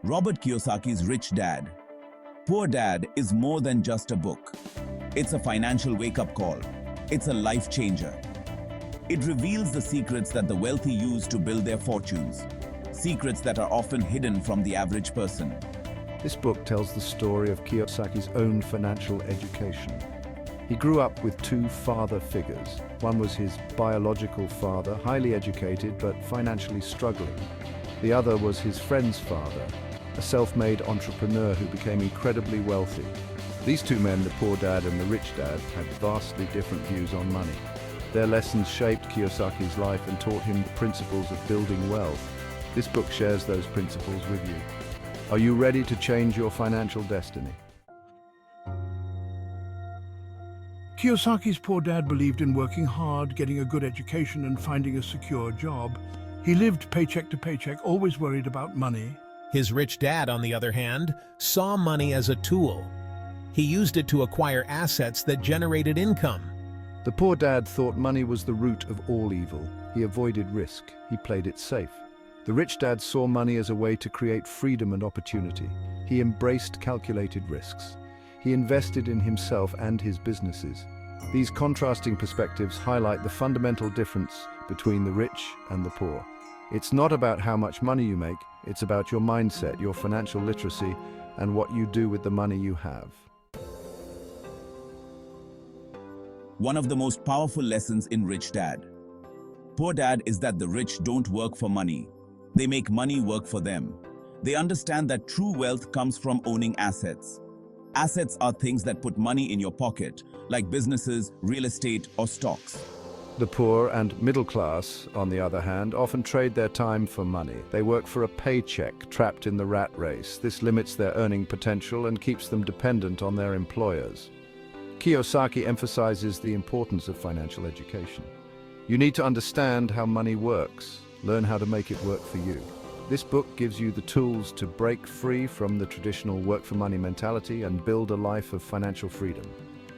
Robert Kiyosaki's Rich Dad, Poor Dad is more than just a book. It's a financial wake-up call. It's a life changer. It reveals the secrets that the wealthy use to build their fortunes, secrets that are often hidden from the average person. This book tells the story of Kiyosaki's own financial education. He grew up with two father figures. One was his biological father, highly educated but financially struggling. The other was his friend's father, a self-made entrepreneur who became incredibly wealthy. These two men, the poor dad and the rich dad, had vastly different views on money. Their lessons shaped Kiyosaki's life and taught him the principles of building wealth. This book shares those principles with you. Are you ready to change your financial destiny? Kiyosaki's poor dad believed in working hard, getting a good education, and finding a secure job. He lived paycheck to paycheck, always worried about money. His rich dad, on the other hand, saw money as a tool. He used it to acquire assets that generated income. The poor dad thought money was the root of all evil. He avoided risk. He played it safe. The rich dad saw money as a way to create freedom and opportunity. He embraced calculated risks. He invested in himself and his businesses. These contrasting perspectives highlight the fundamental difference between the rich and the poor. It's not about how much money you make, it's about your mindset, your financial literacy, and what you do with the money you have. One of the most powerful lessons in Rich Dad, Poor Dad is that the rich don't work for money. They make money work for them. They understand that true wealth comes from owning assets. Assets are things that put money in your pocket, like businesses, real estate, or stocks. The poor and middle class, on the other hand, often trade their time for money. They work for a paycheck, trapped in the rat race. This limits their earning potential and keeps them dependent on their employers. Kiyosaki emphasizes the importance of financial education. You need to understand how money works, learn how to make it work for you. This book gives you the tools to break free from the traditional work-for-money mentality and build a life of financial freedom.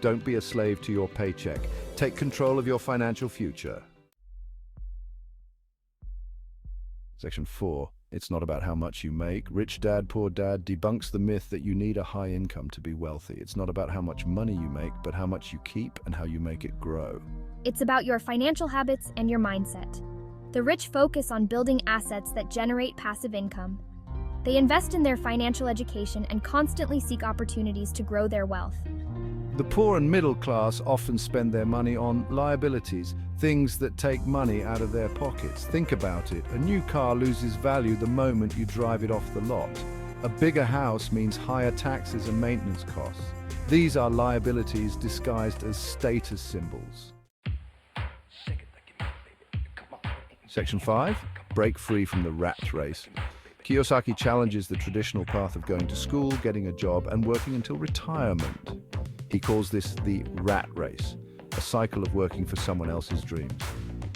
Don't be a slave to your paycheck. Take control of your financial future. Section 4. It's not about how much you make. Rich Dad, Poor Dad debunks the myth that you need a high income to be wealthy. It's not about how much money you make, but how much you keep and how you make it grow. It's about your financial habits and your mindset. The rich focus on building assets that generate passive income. They invest in their financial education and constantly seek opportunities to grow their wealth. The poor and middle class often spend their money on liabilities, things that take money out of their pockets. Think about it. A new car loses value the moment you drive it off the lot. A bigger house means higher taxes and maintenance costs. These are liabilities disguised as status symbols. Section 5. Break free from the rat race. Kiyosaki challenges the traditional path of going to school, getting a job, and working until retirement. He calls this the rat race, a cycle of working for someone else's dreams.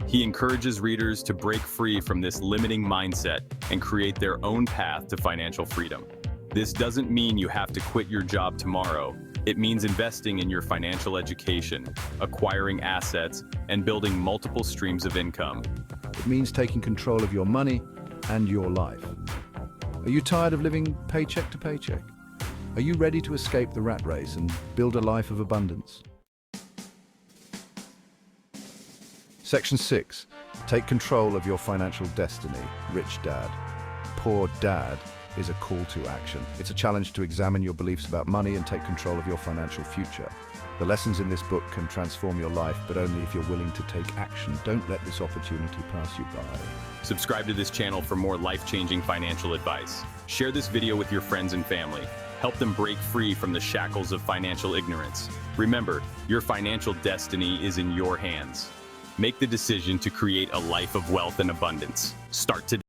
He encourages readers to break free from this limiting mindset and create their own path to financial freedom. This doesn't mean you have to quit your job tomorrow. It means investing in your financial education, acquiring assets, and building multiple streams of income. It means taking control of your money and your life. Are you tired of living paycheck to paycheck? Are you ready to escape the rat race and build a life of abundance? Section 6. Take control of your financial destiny. Rich Dad, Poor Dad is a call to action. It's a challenge to examine your beliefs about money and take control of your financial future. The lessons in this book can transform your life, but only if you're willing to take action. Don't let this opportunity pass you by. Subscribe to this channel for more life-changing financial advice. Share this video with your friends and family. Help them break free from the shackles of financial ignorance. Remember, your financial destiny is in your hands. Make the decision to create a life of wealth and abundance. Start today.